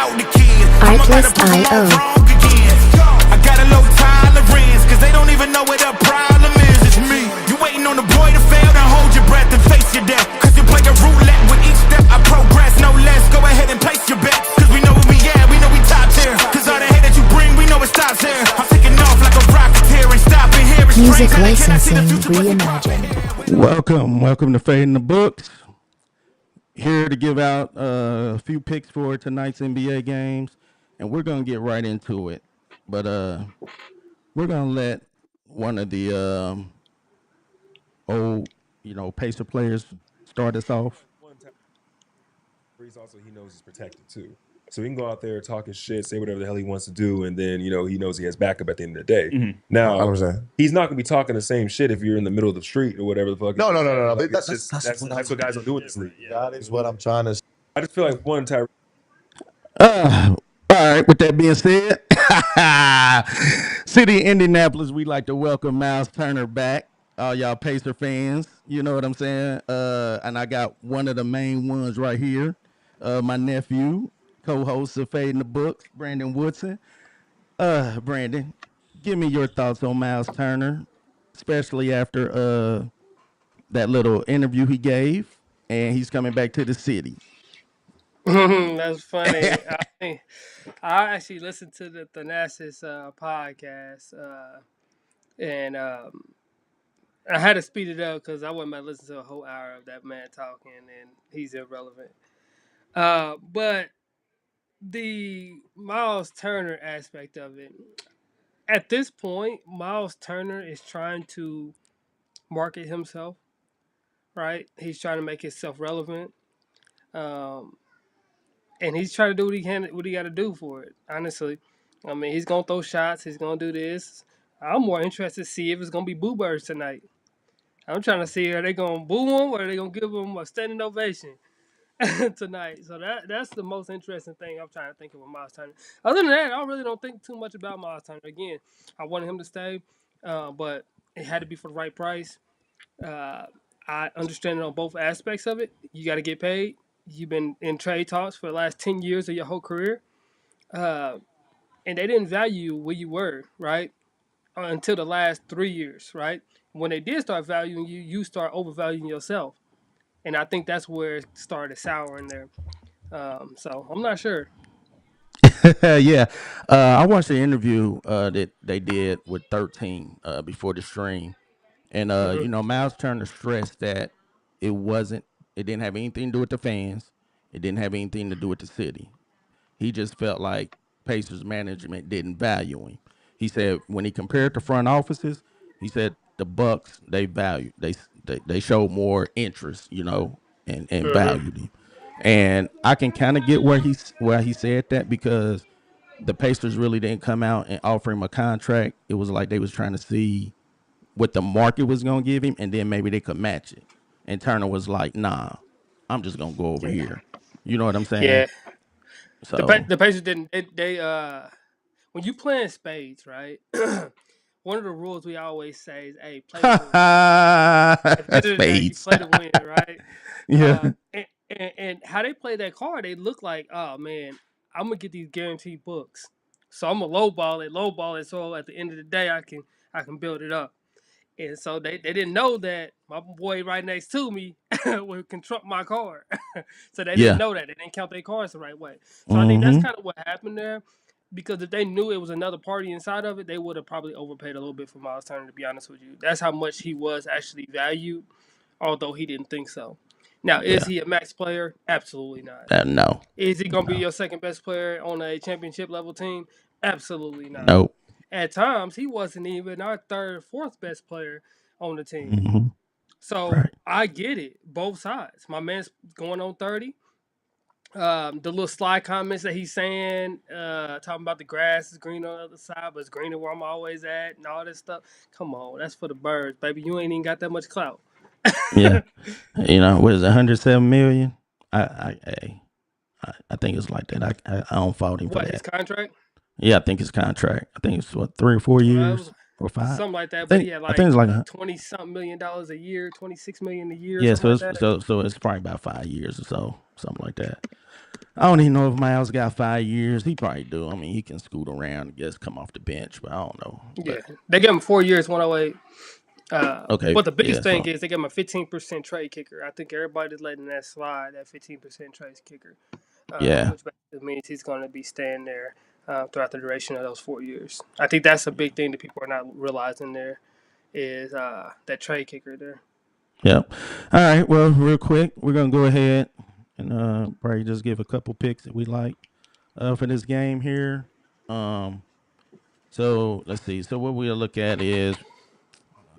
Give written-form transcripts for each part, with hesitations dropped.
out the kids. I'm about to prove them all wrong again. I got a low tolerance, cause they don't even know what the problem is. It's me. You waiting on the boy to fail, then hold your breath and face your death. Cause you play a roulette with each step. I progress, no less. Go ahead and place your bets. Cause we know where we at, we know we top tier. Cause all the hate that you bring, we know it stops here. I'm taking off like a rocketeer and stopping here. Music licensing reimagined. Welcome to Fade in the Books. Here to give out a few picks for tonight's NBA games, and we're gonna get right into it. But we're gonna let one of the old, Pacer players start us off. Breeze also, he knows he's protected too. So he can go out there talking shit, say whatever the hell he wants to do, and then, he knows he has backup at the end of the day. Mm-hmm. Now, 100%. he's not going to be talking the same shit if you're in the middle of the street or whatever the fuck. No. Like, That's what guys are doing in this league. That is what I'm trying to. I just feel like Tyreek. All right. With that being said, City of Indianapolis, we'd like to welcome Miles Turner back. All y'all Pacer fans, you know what I'm saying? And I got one of the main ones right here. My nephew, co-host of Fade in the Books, Brandon Woodson. Brandon, give me your thoughts on Miles Turner, especially after that little interview he gave, and he's coming back to the city. That's funny. I actually listened to the Thanasis podcast, and I had to speed it up because I wasn't about to listen to a whole hour of that man talking, and he's irrelevant. But the Miles Turner aspect of it, at this point, Miles Turner is trying to market himself, right? He's trying to make himself relevant. And he's trying to do what he got to do for it. Honestly, I mean, he's gonna throw shots. He's gonna do this. I'm more interested to see if it's gonna be Boo Birds tonight. I'm trying to see, are they gonna boo him or are they gonna give him a standing ovation tonight? So that's the most interesting thing I'm trying to think of with Miles Turner. Other than that, I really don't think too much about Miles Turner. Again, I wanted him to stay, but it had to be for the right price. I understand it on both aspects of it. You got to get paid. You've been in trade talks for the last 10 years of your whole career. And they didn't value where you were, right? Until the last 3 years, right? When they did start valuing you, you start overvaluing yourself. And I think that's where it started souring there. So I'm not sure. Yeah. I watched the interview that they did with 13 before the stream. And, Miles Turner stressed that it didn't have anything to do with the fans. It didn't have anything to do with the city. He just felt like Pacers management didn't value him. He said when he compared to front offices, he said the Bucks, they showed more interest, and valued him. And I can kind of get where he said that, because the Pacers really didn't come out and offer him a contract. It was like they was trying to see what the market was going to give him, and then maybe they could match it. And Turner was like, nah, I'm just going to go over here. You know what I'm saying? Yeah. So The Pacers didn't. They when you play in spades, right? One of the rules we always say is, "Hey, play to win." At the end of the day, you play to win, right? Yeah. And how they play that card, they look like, oh man, I'm gonna get these guaranteed books, so I'm gonna lowball it. So at the end of the day, I can build it up. And so they didn't know that my boy right next to me would control my card. So they didn't know that. They didn't count their cards the right way. So I think that's kind of what happened there. Because if they knew it was another party inside of it, they would have probably overpaid a little bit for Miles Turner, to be honest with you. That's how much he was actually valued, although he didn't think so. Now, is he a max player? Absolutely not. No. Is he going to be your second best player on a championship level team? Absolutely not. Nope. At times, he wasn't even our third, fourth best player on the team. Mm-hmm. So Right. I get it, both sides. My man's going on 30. The little sly comments that he's saying, talking about the grass is green on the other side, but it's greener where I'm always at, and all this stuff. Come on, that's for the birds, baby. You ain't even got that much clout. Yeah. What is it, 107 million? I think it's like that. I don't fault him for What, that. his contract? Yeah, I think his contract. I think it's 3 or 4 years. or 5. something like that. But he had I think like it's like 20 something million dollars a year, 26 million a year, yeah. something So like it's that. so it's probably about 5 years or so, something like that. I don't even know if Miles got 5 years. He probably do. I mean, he can scoot around and just come off the bench, but I don't know. Yeah, But they gave him 4 years, 108. okay, But the biggest yeah. thing So is they gave him a 15% trade kicker. I think everybody's letting that slide, that 15% trade kicker, yeah, which basically means he's going to be staying there throughout the duration of those 4 years. I think that's a big thing that people are not realizing there is that trade kicker there. yep. All right. Well, real quick, we're gonna go ahead and probably just give a couple picks that we like for this game here. So let's see. So what we'll look at is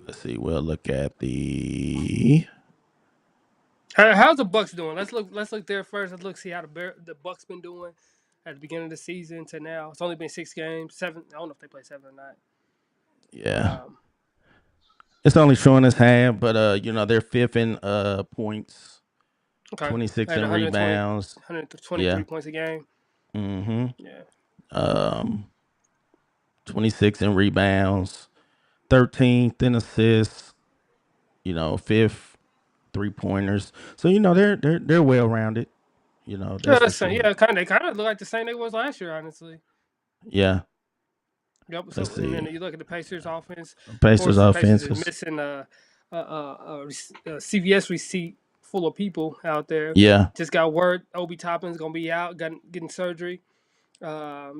let's see. We'll look at the How's the Bucks doing? Let's look there first. Let's see how the Bucks been doing at the beginning of the season to now. It's only been 6 games, 7. I don't know if they play 7 or not. yeah. It's only showing us half, but you know they're fifth in points, Okay. 26 At in 120, rebounds. 123 Yeah. points a game. Mm-hmm. Yeah. 26 in rebounds, 13th in assists. You know, fifth 3-pointers. So you know they're well rounded. You know, Yeah, that's for sure. they kind of look like the same they was last year, honestly. Yeah. Yep. So Let's and then see. you look at the Pacers offense. Of Pacers course, the offense Pacers is is missing a CVS receipt full of people out there. yeah. Just got word Obi Toppin's gonna be out, getting surgery.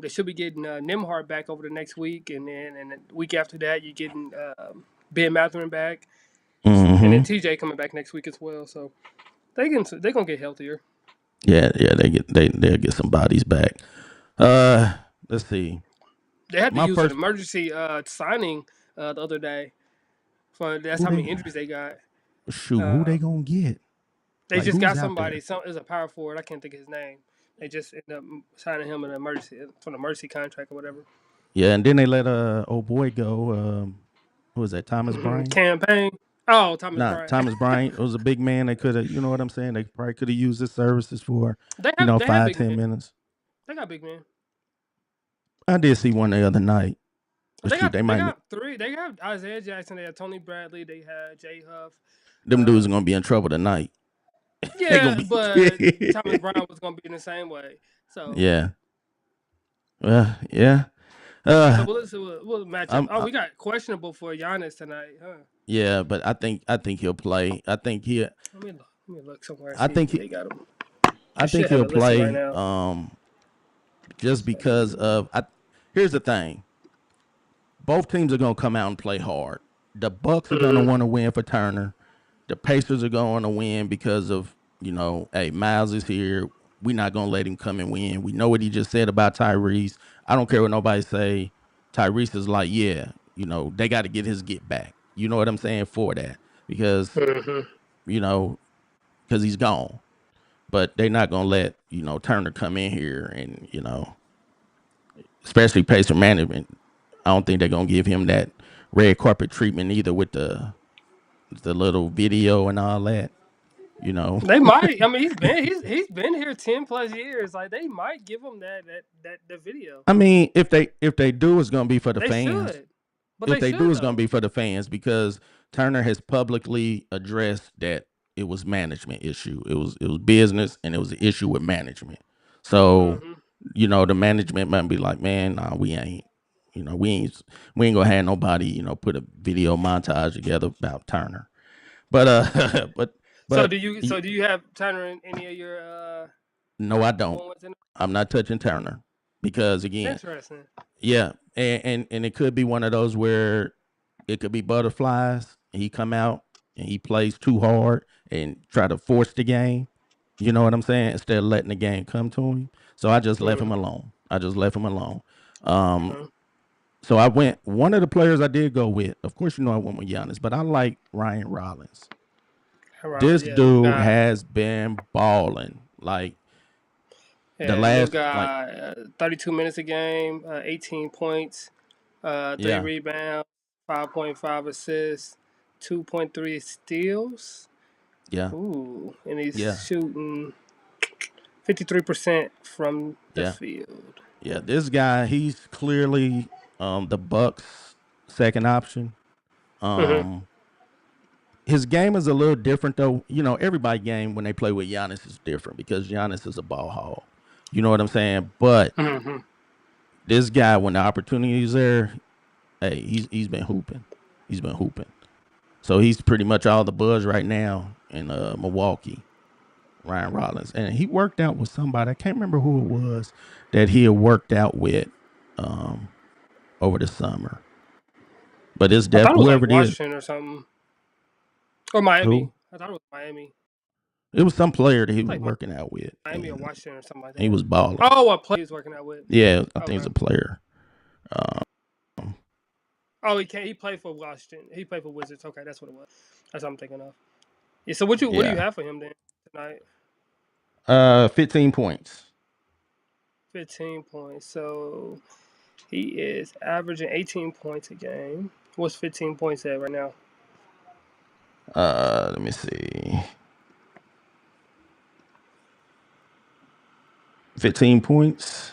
They should be getting Nimhart back over the next week, and then the week after that, you're getting Ben Mathurin back, and then Mm-hmm. TJ coming back next week as well. So they're gonna get healthier. Yeah, they'll get some bodies back. Let's see. They had to My use an first emergency signing the other day for that's who how many they injuries they got. who they Um, gonna get? they Like just who's got out somebody. there? It was a power forward. I can't think of his name. They just ended up signing him an emergency contract or whatever. Yeah, and then they let old boy go. Who was that? Thomas Bryant? Campaign. Oh, Thomas Nah, Bryant. Thomas Bryant. It was a big man. They could have, you know what I'm saying? They probably could have used his services for, They have five, big ten men. minutes. They got big men. I did see one the other night. But They shoot, got they they might got 3. They have Isaiah Jackson. They have Tony Bradley. They have Jay Huff. them dudes are Um, gonna be in trouble tonight. They gonna yeah, be but Thomas Bryant was gonna be in the same way. So yeah. Well, yeah. so Uh we'll match up. I'm Oh, we got questionable for Giannis tonight, huh? yeah, but I think he'll play. Let me look somewhere and I see if think he they got him. I I think should have he'll it listed right play now. just because of here's the thing. Both teams are gonna come out and play hard. The Bucks are gonna want to win for Turner. The Pacers are going to win because of, hey, Miles is here. We're not gonna let him come and win. We know what he just said about Tyrese. I don't care what nobody say. Tyrese is like, yeah, they got to get his get back. You know what I'm saying for that because you know because he's gone. But they're not gonna let Turner come in here and especially Pacer management. I don't think they're gonna give him that red carpet treatment either with the little video and all that. They might. I mean, he's been here 10+ years. Like they might give him that the video. I mean, if they do, it's gonna be for the They fans. should, but If they they do, should it's gonna though. be for the fans because Turner has publicly addressed that it was management issue. It was business and it was an issue with management. So, hmm the management might be like, man, nah, we ain't. We ain't gonna have nobody, put a video montage together about Turner. But So but do you have Turner in any of your no, I don't. points? I'm not touching Turner because again, Interesting. yeah, and it could be one of those where it could be butterflies. And he come out and he plays too hard and try to force the game. You know what I'm saying? Instead of letting the game come to him. So I just left him Mm-hmm. alone. I just left him alone. Um, Mm-hmm. so I went. One of the players I did go with. Of course, I went with Giannis, but I like Ryan Rollins. This Yeah, new dude guy. has been balling. Like the Yeah, new last, guy. 32 minutes a game, 18 points, 3 yeah, rebounds, 5.5 assists, 2.3 steals. yeah, Ooh, and he's yeah, shooting 53% from the yeah, field. yeah. This guy, he's clearly the Bucks second option. Mm-hmm. His game is a little different though. You know, everybody game when they play with Giannis is different because Giannis is a ball hog. You know what I'm saying? But Mm-hmm. this guy, when the opportunity is there, hey, he's been hooping. He's been hooping. So he's pretty much all the buzz right now in Milwaukee. Ryan Rollins, and he worked out with somebody. I can't remember who it was that he had worked out with over the summer. But it's I thought it was whoever like it is. Washington or something, or Miami. Who? I thought it was Miami, It was some player that he was like working out with. Miami or And Washington or something like he that. was balling. Oh, a player he was working out with. Yeah, I think Okay. it's a player. Oh, he played for Washington. He played for Wizards. Okay, that's what it was. That's what I'm thinking of. Yeah. So what do you Yeah. have for him then tonight? 15 points. 15 points. So he is averaging 18 points a game. What's 15 points at right now? Let me see. 15 points.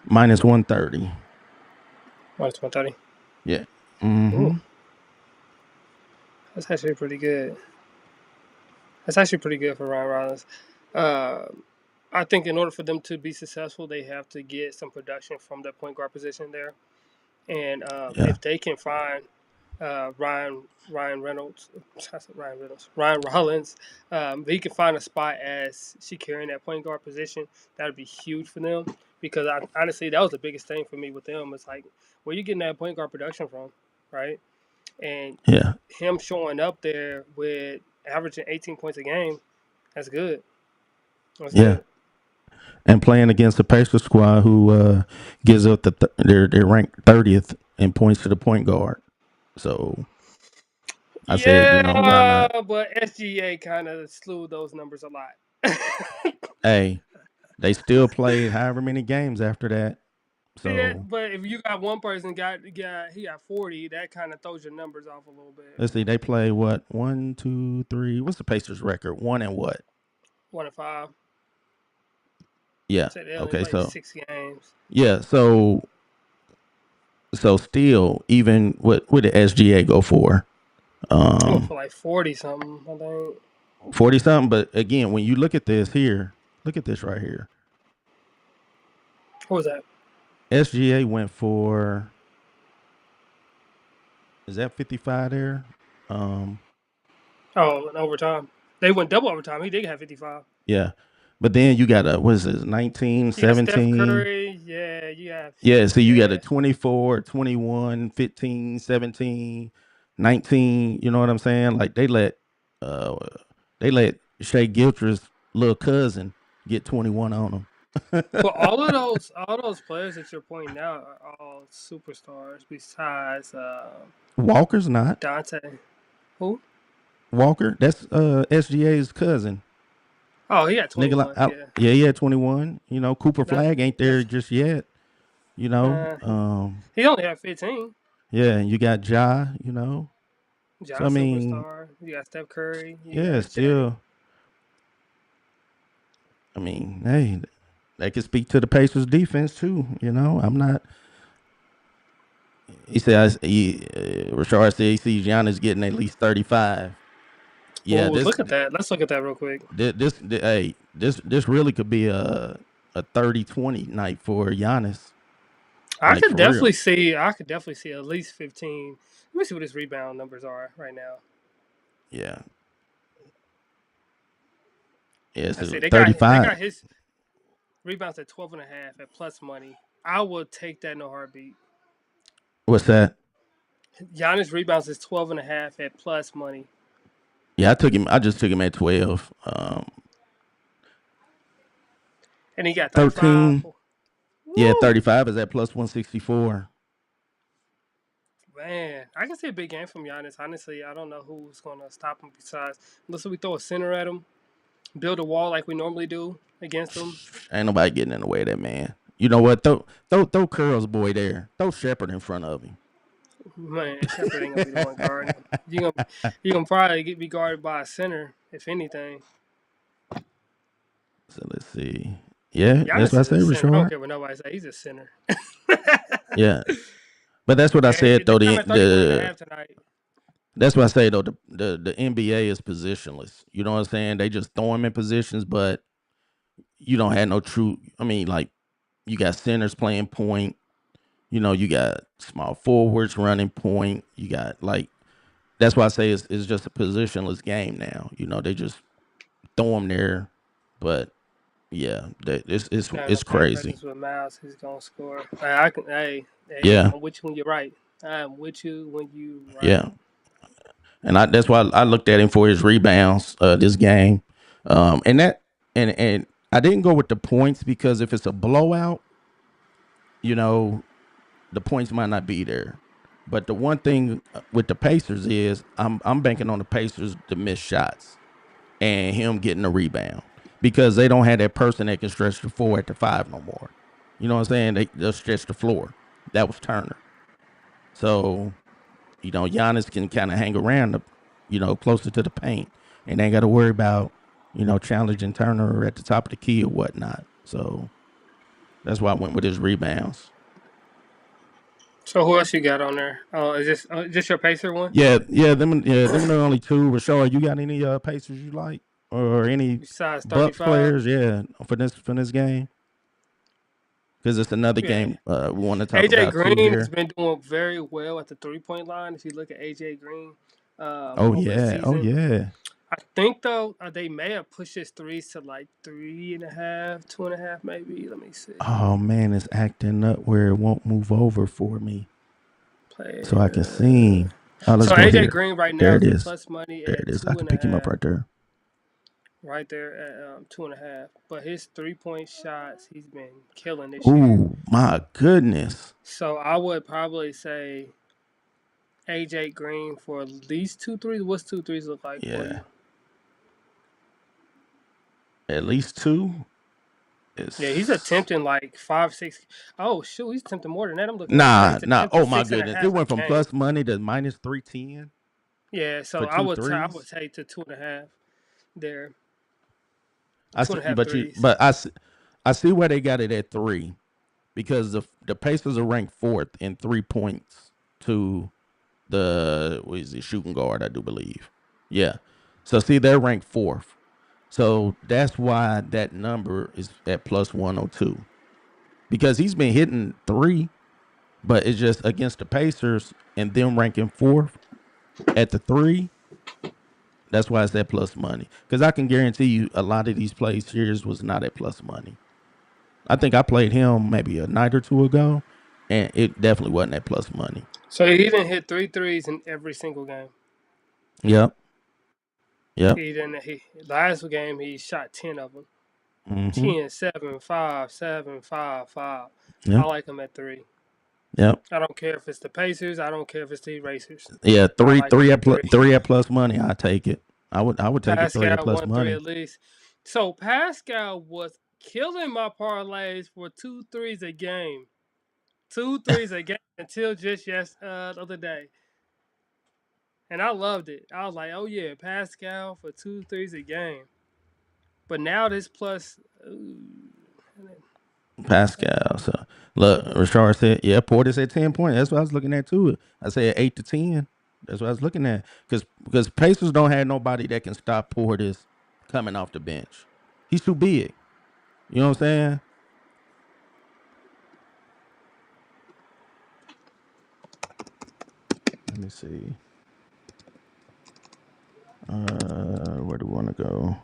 Minus 130. Minus 130. Yeah. Mm-hmm. Ooh. That's actually pretty good. That's actually pretty good for Ryan Rollins. I think in order for them to be successful, they have to get some production from the point guard position there. And Yeah. if they can find Ryan Rollins, if he can find a spot as she carrying that point guard position, that would be huge for them. Because honestly, that was the biggest thing for me with them. It's like, where you getting that point guard production from, right? And Yeah. him showing up there with averaging 18 points a game, that's good. That's Yeah. good. And playing against the Pacers squad, who gives up they're ranked 30th in points to the point guard. So I said, you know, why not? But SGA kind of slew those numbers a lot. Hey, they still played however many games after that. Yeah, So but if you got one person he got 40, that kind of throws your numbers off a little bit. let's see, they play what? 1, 2, 3. What's the Pacers record? 1 and what? 1 and 5. Yeah. So they only Okay. played So 6 games. yeah. So still, even what did SGA go for? For like 40 something, I think. 40 something. But again, when you look at this here, look at this right here. What was that? SGA went for. Is that 55 there? In overtime. They went double overtime. He did have 55. Yeah. But then you got what is this? 19, You got Steph 17. Curry. Yeah, you have. Yeah, so you got a 24, 21, 15, 17, 19, you know what I'm saying? Like they let Shea Gilchrist's little cousin get 21 on them. But all those players that you're pointing out are all superstars besides Walker's not. Dante. Who? Walker, that's SGA's cousin. Oh, he had 21. Yeah, he had 21. You know, Cooper Flag ain't there just yet. You know, he only had 15. Yeah, and you got Ja. You know, Ja, so I mean, superstar. You got Steph Curry. Yeah, still. I mean, hey, they can speak to the Pacers defense too. You know, I'm not. He said, Rashard said he sees Giannis getting at least 35. Yeah, well, look at that. Let's look at that real quick. This really could be a 30-20 night for Giannis. I could definitely see at least 15. Let me see what his rebound numbers are right now. Yeah. Yeah, so they 35. got his rebounds at 12.5 at plus money. I will take that in a heartbeat. What's that? Giannis rebounds is 12.5 at plus money. Yeah, I just took him at 12. And he got 13. Yeah, 35 is at plus 164. Man, I can see a big game from Giannis. Honestly, I don't know who's going to stop him besides unless we throw a center at him, build a wall like we normally do against him. Ain't nobody getting in the way of that man. You know what? Throw Curl's boy there. Throw Shepherd in front of him. Man, Shepherd ain't gonna be the one guarding him. You gonna probably be guarded by a center, if anything. So let's see. Yeah, Giannis that's what I say, Rashard. I don't care what nobody say. He's a center. Yeah, but that's what I Hey, said they though. got him at 31.5 tonight. That's what I say though. The NBA is positionless. You know what I'm saying? They just throw him in positions, but you don't have no true. I mean, like you got centers playing point. You know, you got small forwards running point. You got like that's why I say it's just a positionless game now. You know, they just throw him there, but yeah, Got no it's paint crazy. presence with Miles. He's gonna score. I can. Hey, Yeah, I'm with you when you're right. I'm with you when you right. yeah, and that's why I looked at him for his rebounds this game, and that and I didn't go with the points because if it's a blowout, you know, the points might not be there. But the one thing with the Pacers is I'm banking on the Pacers to miss shots and him getting a rebound because they don't have that person that can stretch the 4 at the 5 no more. You know what I'm saying? They'll stretch the floor. That was Turner. So, you know, Giannis can kind of hang around, closer to the paint, and they ain't got to worry about, challenging Turner at the top of the key or whatnot. So that's why I went with his rebounds. So who else you got on there? Oh, is this just your Pacer one? Them are the only two. Rashard, you got any Pacers you like or any Besides Bucks 35? players? Yeah, for this game because it's another Yeah. game we want to talk AJ about too Green has here. been doing very well at the 3-point line. If you look at AJ Green Oh over the yeah, oh season, yeah. I think though they may have pushed his threes to like 3.5, 2.5 maybe. Let me see. Oh man, it's acting up where it won't move over for me, so I can Player. see. Oh, let's So go AJ here. Green right There now it is is. plus money There at it is. I two can and a pick him up half. right there. Right there at 2.5. But his 3-point shots, he's been killing this year. Ooh, my goodness. So I would probably say AJ Green for at least 2 threes. What's 2 threes look like for Yeah, you? at least two. Yeah, he's It's attempting like 5, 6. Oh shoot, he's attempting more than that. I'm looking at it now. nah, He's nah. attempting Oh my six and a goodness, it half a went from game. plus money to minus 310 Yeah, for so I two would I would threes. say to 2.5 there, I two see, and a half threes. but I see where they got it at three because the Pacers are ranked fourth in 3 points to the what is it shooting guard I do believe. Yeah, so see they're ranked fourth, so that's why that number is at plus 102 because he's been hitting three, but it's just against the Pacers and them ranking fourth at the three. That's why it's at plus money because I can guarantee you a lot of these plays here was not at plus money. I think I played him maybe a night or two ago, and it definitely wasn't at plus money. So he didn't hit 3 threes in every single game. Yep, yep, He didn't. He last game he shot 10 of them. mm-hmm, 10, 7, 5, 7, 5, 5. I yep, like him at 3. yep, I don't care if it's the Pacers. I don't care if it's the Erasers. yeah. I like him at 3. Three at plus money. I take it. I would take it three at Pascal plus 1 3 money. at least. So Pascal was killing my parlays for 2 threes a game. 2 threes a game until just the other day. And I loved it. I was like, oh yeah, Pascal for 2 threes a game. But now this plus Pascal. So look, Rashard said, yeah, Portis at 10 points. That's what I was looking at too. I said 8 to 10. That's what I was looking at because Pacers don't have nobody that can stop Portis coming off the bench. He's too big. You know what I'm saying? Let me see. Where do we want to go?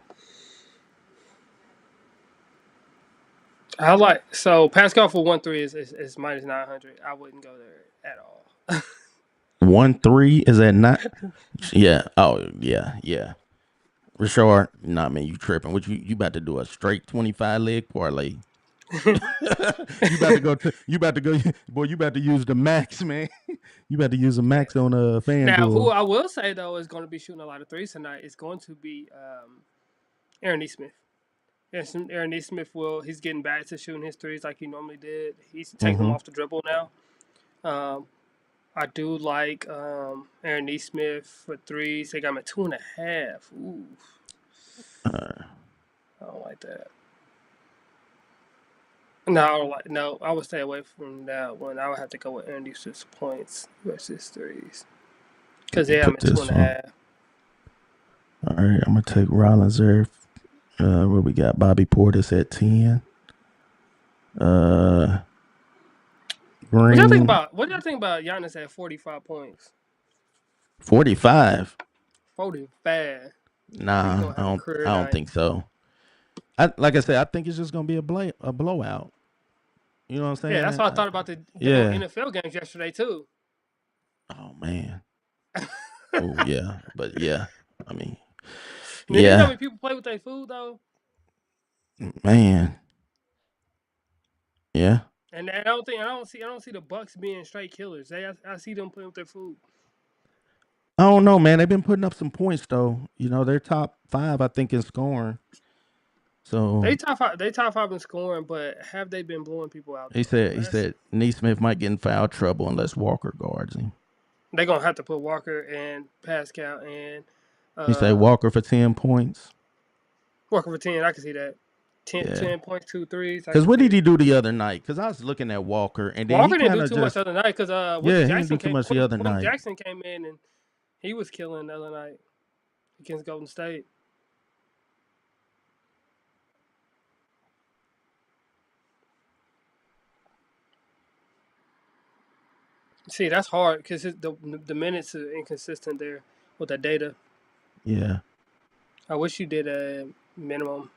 I like so Pascal for 1 3 is minus 900. I wouldn't go there at all. 1-3 is that not? Yeah. Oh yeah, yeah. Rashard, nah, man, you tripping? What you about to do a straight 25 leg parlay? You about to go, boy. You about to use the max, man. You about to use the max on Now, who FanDuel. I will say though is going to be shooting a lot of threes tonight is going to be Aaron Nesmith. Yes, Aaron Nesmith he's getting back to shooting his threes like he normally did. He's taking them Mm-hmm. off the dribble now. Um, I do like Aaron Nesmith for threes. They got him at 2.5. Ooh, I don't like that. No, I would stay away from that one. I would have to go with Anderson's points versus threes. Because Let me yeah, I'm put at two this and a one. half. All right, I'm gonna take Rollins there. Where we got Bobby Portis at 10. What y'all think Green about Giannis at 45 points? 45. 45. I think he's Nah, gonna have a career I don't night. think so. Like I said, I think it's just gonna be a blowout. You know what I'm Yeah, that's saying? what I thought about the Yeah. NFL games yesterday too. Oh man. Oh yeah. But yeah. I mean, Man, you know how yeah, many people play with their food though? man. Yeah. And I don't see the Bucks being straight killers. I see them playing with their food. I don't know, man. They've been putting up some points though. You know, they're top 5, I think, in scoring. So They top five in scoring, but have they been blowing people out he though? said Neesmith might get in foul trouble unless Walker guards him. They're gonna have to put Walker and Pascal and He said Walker for 10 points. Walker for 10. I can see that. 10, Yeah. 10 points, 2 threes. Because what did he do the other night? Because I was looking at Walker, and then Walker he didn't kind do of too much just the other night because he didn't do too much the other Quentin night. Jackson came in and he was killing the other night against Golden State. See, that's hard because the minutes are inconsistent there with the data. Yeah. I wish you did a minimum.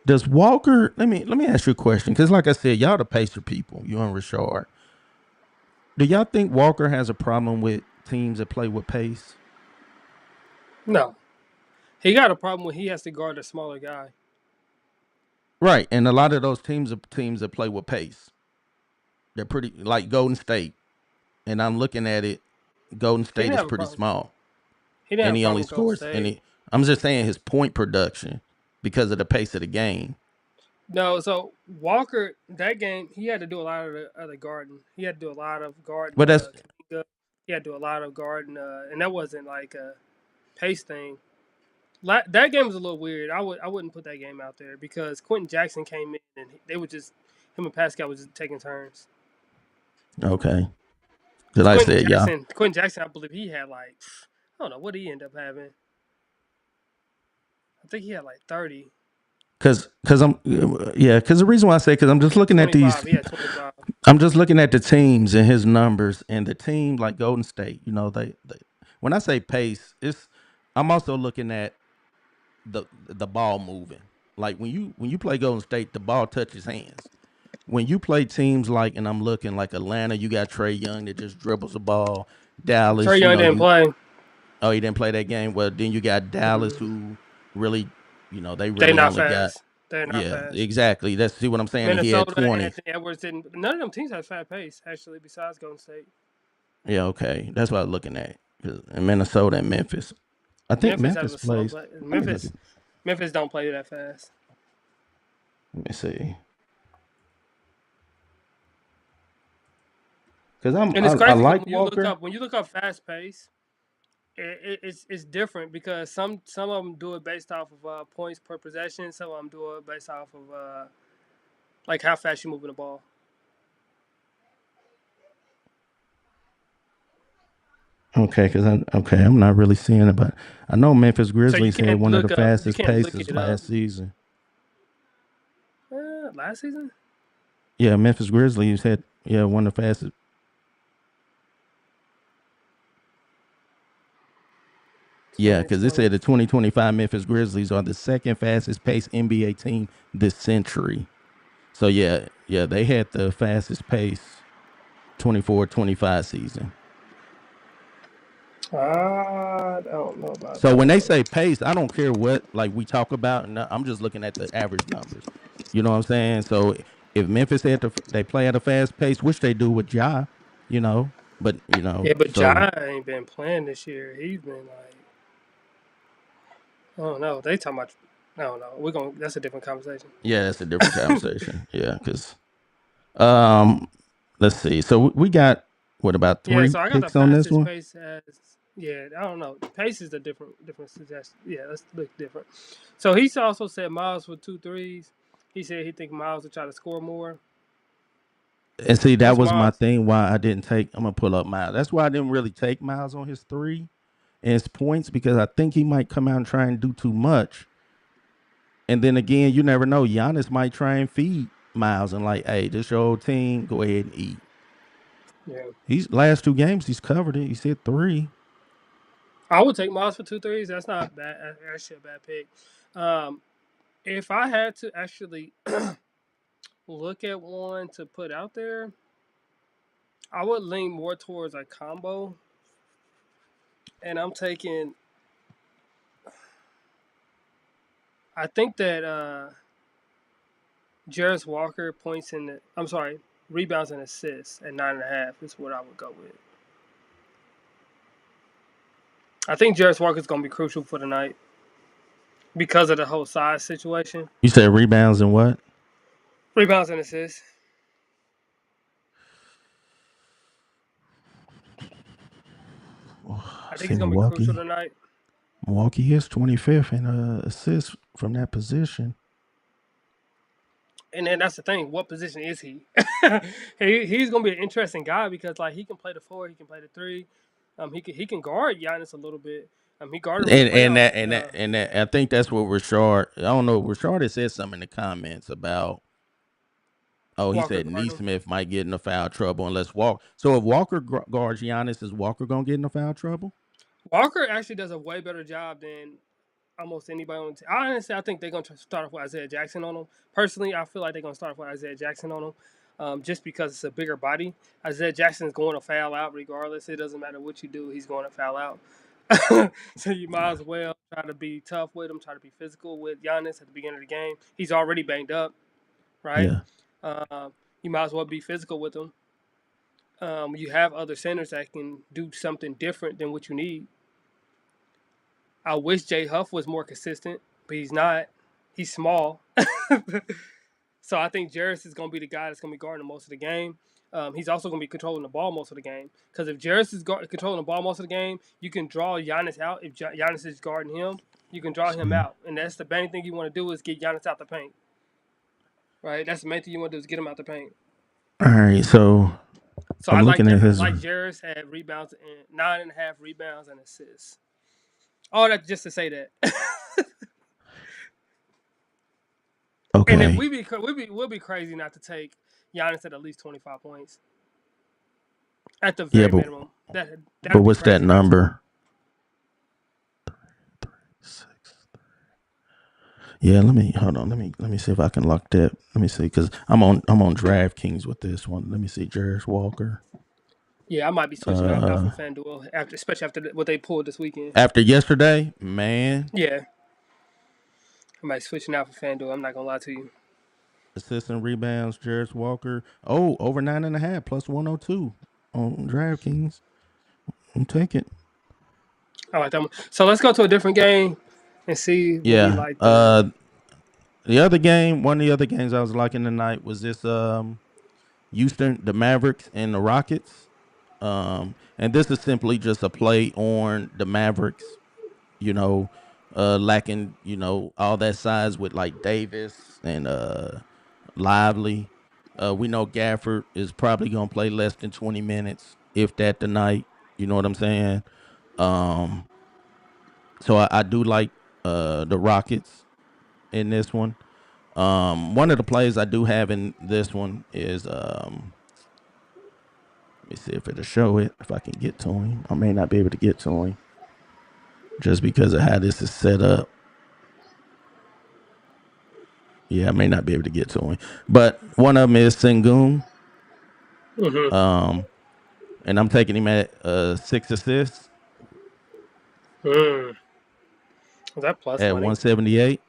Does Walker? Let me ask you a question. Because like I said, y'all the Pacer people, you and Rashard. Do y'all think Walker has a problem with teams that play with pace? No, he got a problem when he has to guard a smaller guy. Right, and a lot of those teams are teams that play with pace. They're pretty like Golden State, and I'm looking at it. Golden State is pretty small, He didn't and have he a only problem with Golden scores. State. I'm just saying his point production because of the pace of the game. No, so Walker, that game, he had to do a lot of the guarding. He had to do a lot of guarding. But that's He had to do a lot of guarding, and that wasn't like a pace thing. That game was a little weird. I wouldn't put that game out there because Quentin Jackson came in and they were just him and Pascal was just taking turns. okay. Because I said, yeah. Quentin Jackson, I believe he had like I don't know what did he end up having. I think he had like 30. Because the reason why I say because I'm just looking at these. He had 25. I'm just looking at the teams and his numbers, and the team like Golden State. You know, they when I say pace, I'm also looking at the ball moving. Like when you play Golden State, the ball touches hands. When you play teams like, and I'm looking like Atlanta, you got Trae Young that just dribbles the ball. Dallas, Trae Young didn't play. Oh, he didn't play that game. Well, then you got Dallas, who really, they really They're not only fast. They're not yeah, fast. exactly. That's see what I'm saying. Minnesota, he had 20. Anthony Edwards didn't. None of them teams had fast pace actually, besides Golden State. Yeah, okay, that's what I was looking at. In Minnesota and Memphis, I think Memphis plays. Memphis don't play that fast. Let me see. Because I like Walker. When you look up fast pace, it's different because some of them do it based off of points per possession. Some of them do it based off of like how fast you moving the ball. Okay, I'm not really seeing it, but I know Memphis Grizzlies had one of the fastest paces last season. Last season? Yeah, Memphis Grizzlies had one of the fastest. Yeah, because it said the 2025 Memphis Grizzlies are the second fastest paced NBA team this century. So yeah, they had the fastest pace 24-25 season. I don't know about so that. When they say pace, I don't care what we talk about. I'm just looking at the average numbers. You know what I'm saying? So if Memphis they play at a fast pace, which they do with Ja, but Yeah, but Ja ain't been playing this year. He's been like, I don't know. They talking about, I don't know. That's a different conversation. Yeah, that's a different conversation. Yeah, because let's see. So we got what about 3 picks on this one? Pace I don't know. Pace is a different suggestion. Yeah, let's look different. So he's also said Miles with 2 threes. He said he think Miles will try to score more. And see, that What's was my Miles? thing. Why I didn't take. I'm gonna pull up Miles. That's why I didn't really take Miles on his 3 and his points, because I think he might come out and try and do too much. And then again, you never know. Giannis might try and feed Miles and like, hey, this your old team. Go ahead and eat. Yeah. He's last 2 games, he's covered it. He said 3. I would take Miles for 2 threes. That's not bad. Actually, a bad pick. If I had to actually look at one to put out there, I would lean more towards a combo. And I'm taking. I think that Jarris Walker points in the. I'm sorry, rebounds and assists at 9.5 is what I would go with. I think Jarris Walker is going to be crucial for the night because of the whole size situation. You said rebounds and what? Rebounds and assists. I think See, he's going to be crucial tonight. Milwaukee is 25th in assists from that position. And then that's the thing. What position is he? He's going to be an interesting guy because like he can play the 4, he can play the 3. He can guard Giannis a little bit. He guarded him in the playoffs. And that I think that's what Rashard. I don't know. Rashard had said something in the comments about. Oh, he Walker said guarded him. Neesmith might get in a foul trouble unless Walker. So if Walker guards Giannis, is Walker gonna get in a foul trouble? Walker actually does a way better job than almost anybody on the team. Honestly, I think they're going to start off with Isaiah Jackson on him. Personally, I feel like they're going to start off with Isaiah Jackson on him just because it's a bigger body. Isaiah Jackson is going to foul out regardless. It doesn't matter what you do, he's going to foul out. So you might as well try to be tough with him, try to be physical with Giannis at the beginning of the game. He's already banged up, right? Yeah. You might as well be physical with him. You have other centers that can do something different than what you need. I wish Jay Huff was more consistent, but he's not. He's small. So I think Jarris is going to be the guy that's going to be guarding most of the game. He's also going to be controlling the ball most of the game. Because if Jarris is controlling the ball most of the game, you can draw Giannis out. If Giannis is guarding him, you can draw him out. And that's the main thing you want to do is get Giannis out the paint. Right? That's the main thing you want to do is get him out the paint. All right, so I'm looking at his. Like Jarris had rebounds and 9.5 rebounds and assists. All that just to say that. Okay. And if we'll be crazy not to take Giannis at least 25 points. At the very minimum. But what's that number? 3, 6. Yeah, let me see if I can lock that. Let me see, because I'm on DraftKings with this one. Let me see, Jarris Walker. Yeah, I might be switching out now for FanDuel, especially after what they pulled this weekend. After yesterday, man. Yeah. I might be switching out for FanDuel. I'm not going to lie to you. Assists and rebounds, Jarris Walker. Oh, over 9.5 plus 102 on DraftKings. I'm taking. I like that one. So let's go to a different game and see what we like. The other game, one of the other games I was liking tonight was this Houston, the Mavericks and the Rockets. And this is simply just a play on the Mavericks, lacking, all that size with like Davis and Lively. We know Gafford is probably going to play less than 20 minutes, if that, tonight. You know what I'm saying? So I do like the Rockets in this one. One of the plays I do have in this one is let me see if it'll show it, if I can get to him. I may not be able to get to him just because of how this is set up. Yeah, I may not be able to get to him. But one of them is Sengun. Mm-hmm. And I'm taking him at 6 assists. Is that plus at money? 178.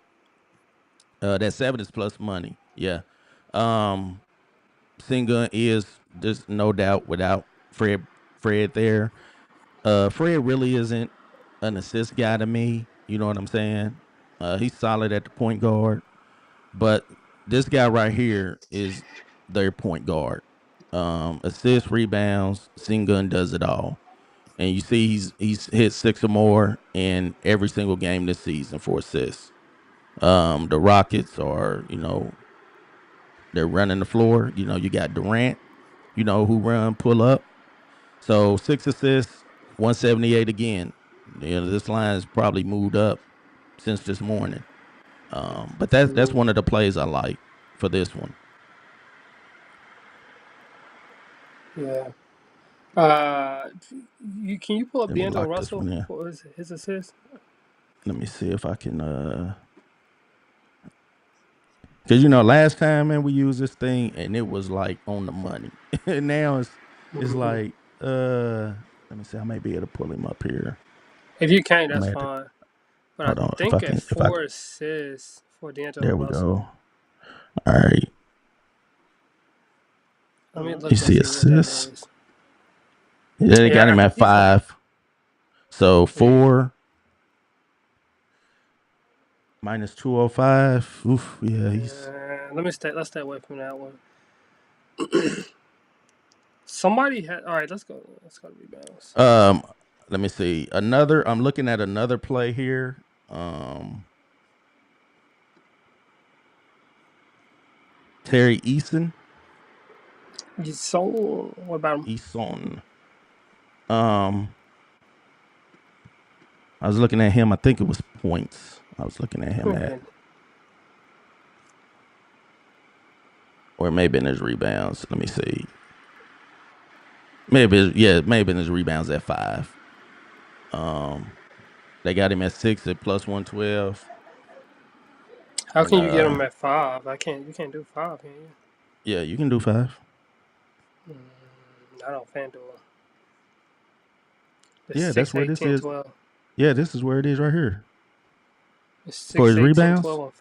That 7 is plus money. Yeah. Sengun is, there's no doubt, without Fred there. Fred really isn't an assist guy to me. You know what I'm saying? He's solid at the point guard. But this guy right here is their point guard. Assists, rebounds, Sengun does it all. And you see he's hit 6 or more in every single game this season for assists. The Rockets are, they're running the floor. You know, you got Durant, you know, who run pull up. So 6 assists, 178 again. You know, this line has probably moved up since this morning. But that's one of the plays I like for this one. Yeah. Can you pull up Let me D'Angelo lock this one Russell in. for his assist? Let me see if I can. Because, you know, last time, man, we used this thing and it was like on the money. And now it's like, let me see. I may be able to pull him up here. If you can't, I may that's have to, fine. But hold I on. think at 4 assists for D'Angelo there we Russell. go. All right. Let me You look and see see what that assists? is. Yeah, they got him at he's like- 5. So 4 minus 205. Oof, yeah, he's. let's stay away from that one. Somebody had. All right, let's go. Let's go to rebounds. Let me see. I'm looking at another play here. Terry Eason. So what about him? Eason. I was looking at him. I think it was points. I was looking at him at, or maybe in his rebounds. Let me see. Maybe in his rebounds at 5. They got him at 6 at plus 112. How can you get him at 5? I can't. You can't do 5, can you? Yeah, you can do 5. I don't FanDuel. Yeah, that's where this is. 12. Yeah, this is where it is right here. It's 6, For his 8, 10, rebounds? 12 on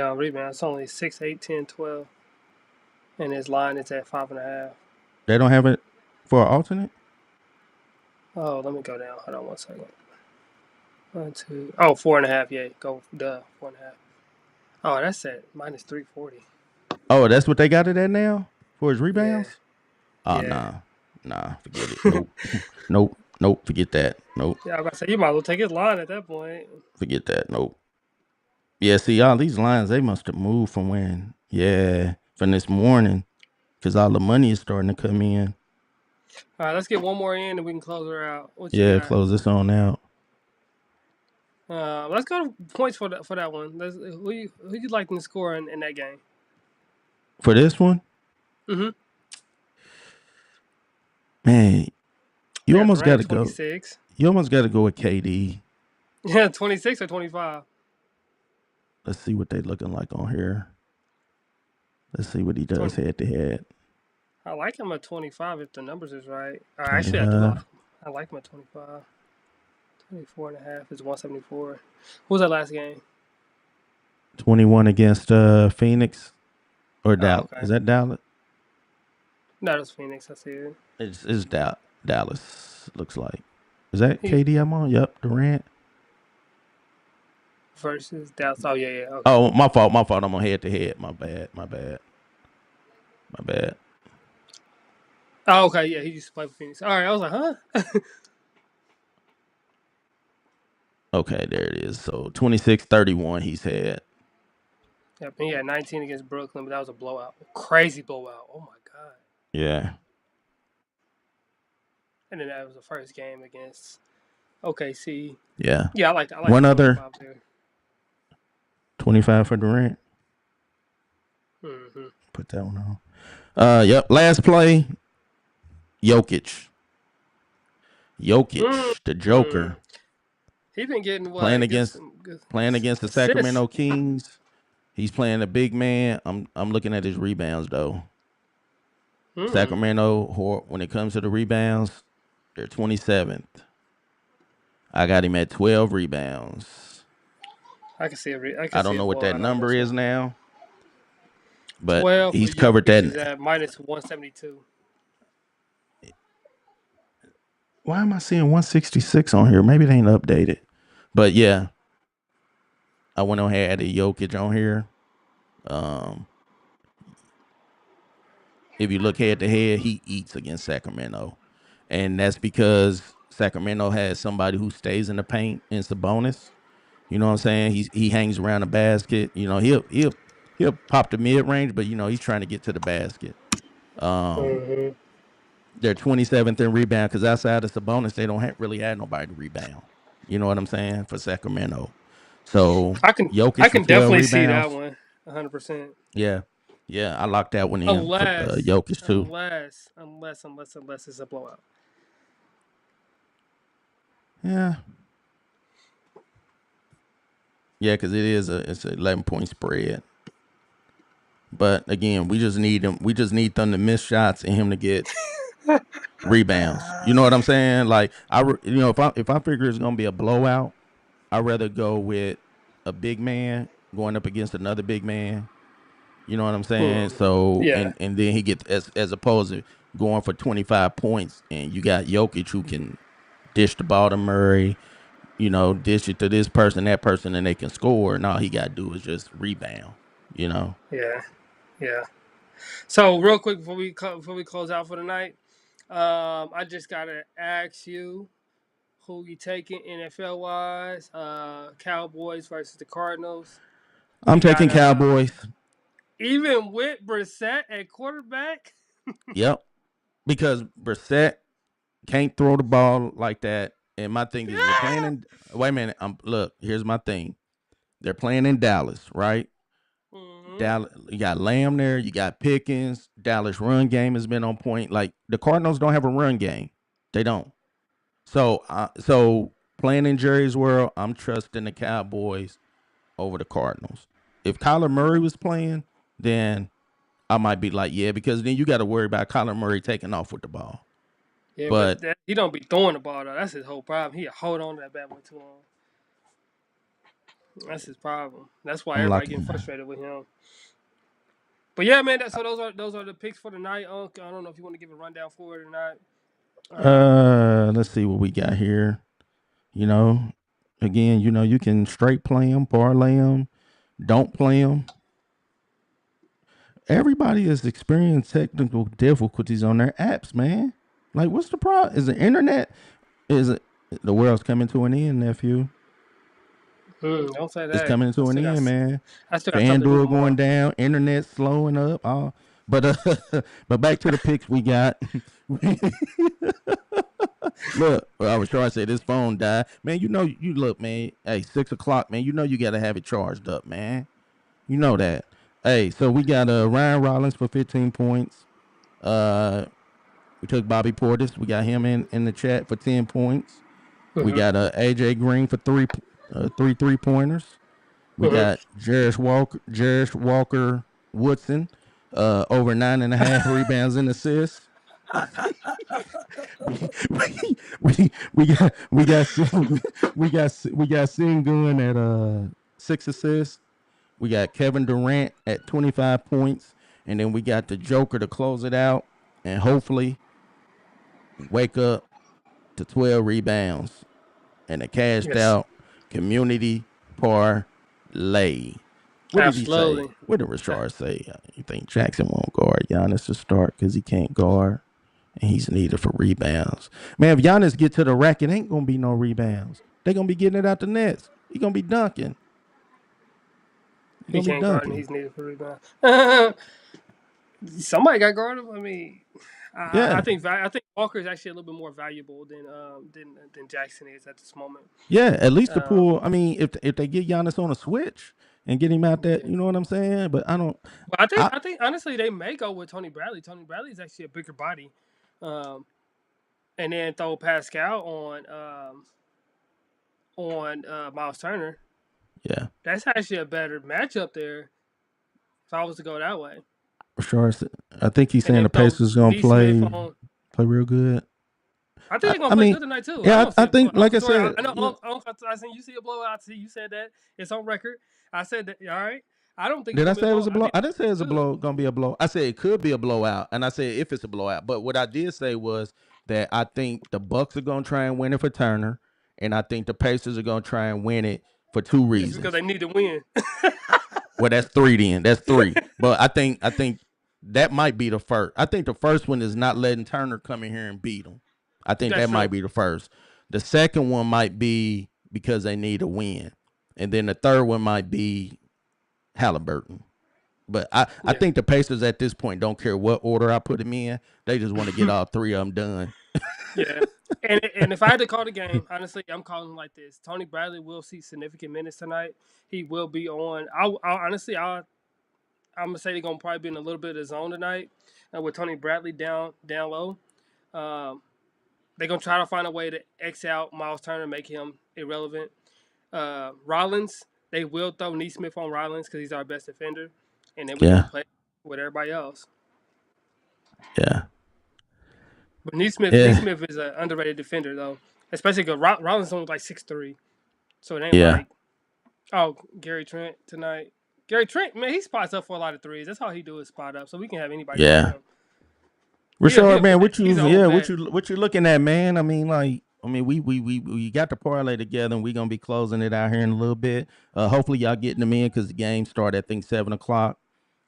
on rebounds. It's only 6, 8, 10, 12. And his line is at 5.5. They don't have it for an alternate? Oh, let me go down. Hold on 1 second. 1, 2. Oh, 4.5. Yeah, go 4.5. Oh, that's at minus 340. Oh, that's what they got it at now for his rebounds? Oh, Yeah. nah, forget it. Nope, forget that. Nope, Yeah, I was about to say, you might as well take his line at that point. forget that. Nope. Yeah, see, all these lines, they must have moved from from this morning, because all the money is starting to come in. All right, let's get one more in and we can close her out. What you got? Close this on out. Let's go to points for that one. Who you like to score in that game? For this one? Mm-hmm. Man, you almost got to go. 26. You almost got to go with KD. Yeah, 26 or 25. Let's see what they looking like on here. Let's see what he does head to head. I like him at 25 if the numbers is right. I actually have to go. I like him at 25. 24.5 is 174. What was that last game? 21 against Phoenix or Dallas. Okay. Is that Dallas? No, that's Phoenix. I see it. It's Dallas. Looks like. Is that KD I'm on? Yep, Durant. Versus Dallas. Oh yeah. Okay. Oh, my fault. I'm on head to head. My bad. Oh, okay. Yeah, he used to play for Phoenix. All right. I was like, huh? Okay, there it is. So 26-31 he's had. Yep, and he had 19 against Brooklyn, but that was a blowout. Crazy blowout. Oh my god. Yeah. And then that was the first game against OKC. Yeah. Yeah, I like one other 25 25 for Durant. Mm-hmm. Put that one on. Yep. Last play. Jokic, the Joker. He's been getting playing against the Sacramento Kings. He's playing a big man. I'm looking at his rebounds though. Sacramento, when it comes to the rebounds, they're 27th. I got him at 12 rebounds. I can see it. I don't know what that number is now, but 12 he's covered that. He's at minus 172. Why am I seeing 166 on here? Maybe it ain't updated. But yeah, I went on here, added Jokic on here. If you look head to head, he eats against Sacramento. And that's because Sacramento has somebody who stays in the paint in Sabonis. You know what I'm saying? He hangs around the basket. You know, he'll pop the mid range, but he's trying to get to the basket. Mhm. They're 27th in rebound because outside of Sabonis, they don't really have nobody to rebound. You know what I'm saying, for Sacramento. So I can Jokic for 12 definitely see that rebounds. one, 100%. Yeah, yeah, I locked that one in for Unless, Jokic too. unless it's a blowout. Yeah, yeah, because it's an 11-point spread. But again, we just need him. We just need them to miss shots and him to get rebounds. You know what I'm saying? Like if I figure it's gonna be a blowout, I'd rather go with a big man going up against another big man. You know what I'm saying? So Yeah. and then he gets as opposed to going for 25 points and you got Jokic who can dish the ball to Murray, dish it to this person, that person, and they can score. And all he got to do is just rebound. Yeah. Yeah. So real quick before we close out for the night, I just gotta ask you who you taking NFL wise. Cowboys versus the Cardinals. I'm You got taking Cowboys. even with Brissett at quarterback. Yep, because Brissett can't throw the ball like that. And my thing is, they're playing in. Wait a minute. Look, here's my thing. They're playing in Dallas, right? Mm-hmm. Dallas, you got Lamb there. You got Pickens. Dallas run game has been on point. Like the Cardinals don't have a run game. They don't. So playing in Jerry's world, I'm trusting the Cowboys over the Cardinals. If Kyler Murray was playing, then I might be like, yeah, because then you got to worry about Kyler Murray taking off with the ball. Yeah, But he don't be throwing the ball though. That's his whole problem. He hold on to that bad boy too long. That's his problem. That's why I'm everybody locking. getting frustrated with him. But yeah, man. So those are the picks for the night. I don't know if you want to give a rundown for it or not. Let's see what we got here. Again, you can straight play them, parlay them, don't play them. Everybody has experienced technical difficulties on their apps, man. Like, what's the problem? Is the internet? Is it the world's coming to an end, nephew? Don't say that. It's coming to an end, man. I still got something to do FanDuel tomorrow. going down, internet slowing up. But back to the picks we got. Look, I was trying to say this phone died, man. You look, man. Hey, 6:00, man. You got to have it charged up, man. You know that. Hey, so we got Ryan Rollins for 15 points. We took Bobby Portis. We got him in the chat for 10 points. We got AJ Green for three 3-pointers. We got Jerish Walker Woodson over 9.5 rebounds and assists. we got Sengun at 6 assists. We got Kevin Durant at 25 points, and then we got the Joker to close it out, and hopefully wake up to 12 rebounds and a cashed out community parlay. What did he say? What did Rashard say? You think Jackson won't guard Giannis to start because he can't guard, and he's needed for rebounds. Man, if Giannis get to the rack, it ain't gonna be no rebounds. They gonna be getting it out the nets. He gonna be dunking. He can't guard and he's needed for rebounds. Somebody got guard him. I mean, I think Walker is actually a little bit more valuable than Jackson is at this moment. Yeah, at least the pool. I mean, if they get Giannis on a switch and get him out there, you know what I'm saying? But I don't. But I think honestly they may go with Tony Bradley. Tony Bradley is actually a bigger body, and then throw Pascal on Miles Turner. Yeah, that's actually a better matchup there. If I was to go that way. For sure. I think he's saying the Pacers gonna play real good. I think they're gonna play good tonight too. Yeah, I think, like I said, I know. I seen you see a blowout. You said that it's on record. I said that. All right. I don't think. Did I say it was a blow? I didn't say it's gonna be a blow. I said it could be a blowout, and I said if it's a blowout. But what I did say was that I think the Bucks are gonna try and win it for Turner, and I think the Pacers are gonna try and win it for 2 reasons. Because they need to win. Well, that's 3 then. That's 3. But I think that might be the first. I think the first one is not letting Turner come in here and beat him. I think that might be the first. The second one might be because they need a win. And then the third one might be Halliburton. But I think the Pacers at this point don't care what order I put them in. They just want to get all three of them done. Yeah. And if I had to call the game, honestly, I'm calling it like this. Tony Bradley will see significant minutes tonight. He will be on. I'm gonna say they're gonna probably be in a little bit of zone tonight, with Tony Bradley down low. They're gonna try to find a way to X out Miles Turner, make him irrelevant. Rollins, they will throw Neesmith on Rollins because he's our best defender, and then we Yeah. can play with everybody else. Yeah. But Neesmith is an underrated defender though, especially because Rollins only like 6'3", so it ain't like Gary Trent tonight. Gary Trent, man, he spots up for a lot of threes. That's how he do his spot up, so we can have anybody. Yeah. Rashard, man, what you looking at, man? I mean, we got the parlay together, and we're gonna be closing it out here in a little bit. Hopefully, y'all getting them in because the game start at, I think, 7:00.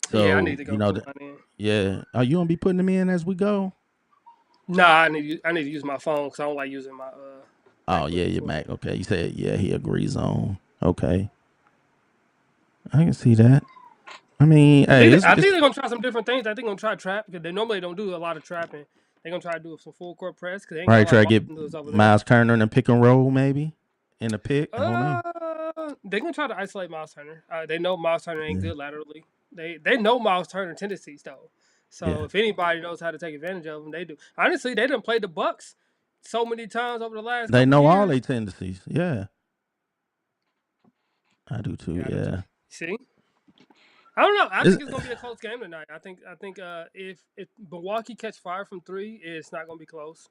So yeah, I need to go. Yeah, are you gonna be putting them in as we go? Nah, I need to use my phone because I don't like using my. Oh yeah, your Mac. Okay, you said he agrees on. Okay, I can see that. I mean, I think they're gonna try some different things. I think they're gonna try trap because they normally don't do a lot of trapping. They're gonna try to do some full court press because they ain't try to get Miles Turner in a pick and roll, maybe in a pick. I don't know. They're gonna try to isolate Miles Turner. They know Miles Turner ain't good laterally. They know Miles Turner tendencies though. So if anybody knows how to take advantage of them, they do. Honestly, they done played the Bucks so many times over the last. They know years. all their tendencies. Yeah, I do too. Yeah. See, I don't know. I think it's gonna be a close game tonight. I think if Milwaukee catch fire from three, it's not gonna be close.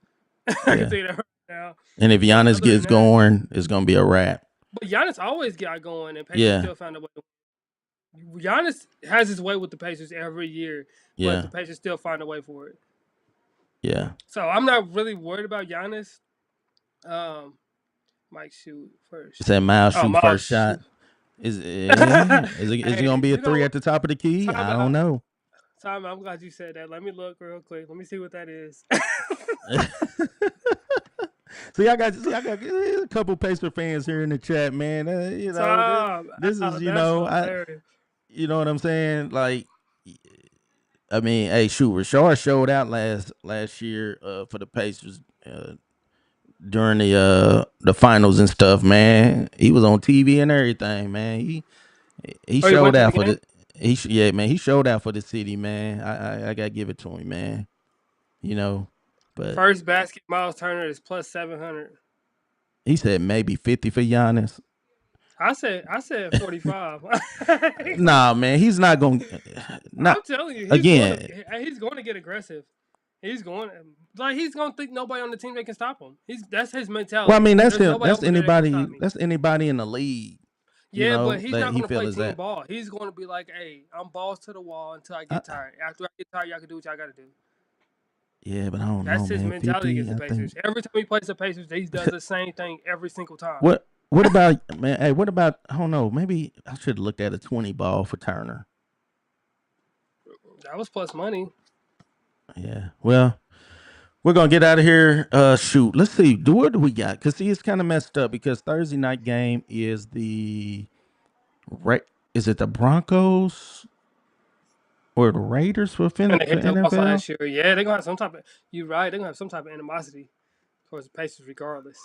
I can say that right now. And if Giannis gets going, it's gonna be a wrap. But Giannis always got going, and Pacers still found a way. Giannis has his way with the Pacers every year, but the Pacers still find a way for it. Yeah. So I'm not really worried about Giannis. Might shoot first. You said Miles shoot first shot. Is it gonna be a three at the top of the key? I don't know. Tom, I'm glad you said that. Let me look real quick. Let me see what that is. See, I got a couple Pacer fans here in the chat, man. Tom, this is you know what I'm saying. Like, I mean, hey, shoot, Rashard showed out last year for the Pacers during the finals and stuff, man. He was on TV and everything, man. He showed out for the he showed out for the city, man. I gotta give it to him, man. You know, but first basket, Miles Turner is plus 700. He said maybe 50 for Giannis. I said 45. Nah, man, he's not going. I'm telling you, he's going to get aggressive. He's going to think nobody on the team that can stop him. That's his mentality. Well, I mean, that's him. That's anybody. That's anybody in the league. Yeah, but he's not going to play team ball. He's going to be like, "Hey, I'm balls to the wall until I get tired. After I get tired, y'all can do what y'all got to do." Yeah, but I don't know. That's his mentality 50, against the Pacers. Every time he plays the Pacers, he does the same thing every single time. What about, man? Hey, what about? I don't know. Maybe I should have looked at a 20 ball for Turner. That was plus money. Yeah. Well, we're gonna get out of here. Shoot. Let's see. What do we got? Cause see, it's kind of messed up because Thursday night game is Is it the Broncos or the Raiders for NFL? Last year. Yeah, they're gonna have some type of. You're right. They're gonna have some type of animosity towards the Pacers, regardless.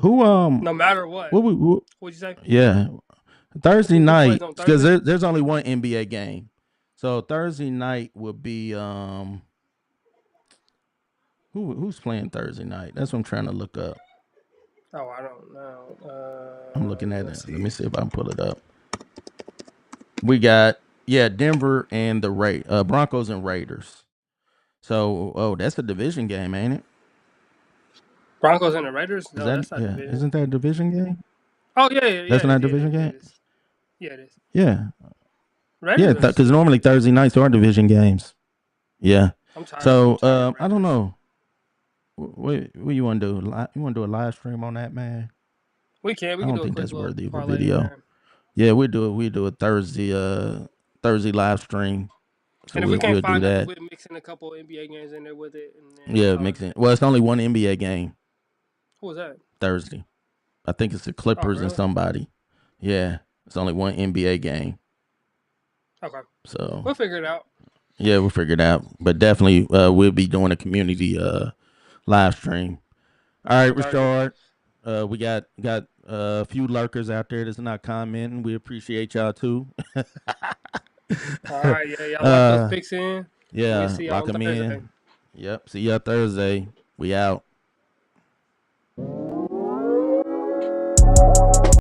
Who no matter what. What'd you say? Yeah, Thursday night because there's only one NBA game, so Thursday night will be who's playing Thursday night? That's what I'm trying to look up. Oh, I don't know. I'm looking at it. Let me see if I can pull it up. We got Denver and the Broncos and Raiders. So that's a division game, ain't it? Broncos and the Raiders? No, that's not division. Isn't that a division game? Oh, yeah. That's not a division game? Yeah, it is. Yeah. Raiders? Yeah, because normally Thursday nights are division games. Yeah. I'm tired. So, I don't know. What you want to do? You want to do a live stream on that, man? We can. I don't think that's worthy of a video. Yeah, we do a Thursday live stream. So and if we can't find that, we're mixing a couple NBA games in there with it. Mixing. Well, it's only one NBA game. Who was that? Thursday. I think it's the Clippers and somebody. Yeah, it's only one NBA game. Okay, So we'll figure it out. yeah, we'll figure it out. But definitely, we'll be doing a community live stream. All right, Rashard. We got a few lurkers out there that's not commenting. We appreciate y'all too. All right, yeah, y'all lock those picks in. Yeah, We'll see y'all lock on them Thursday. in. Yep. See y'all Thursday. We out.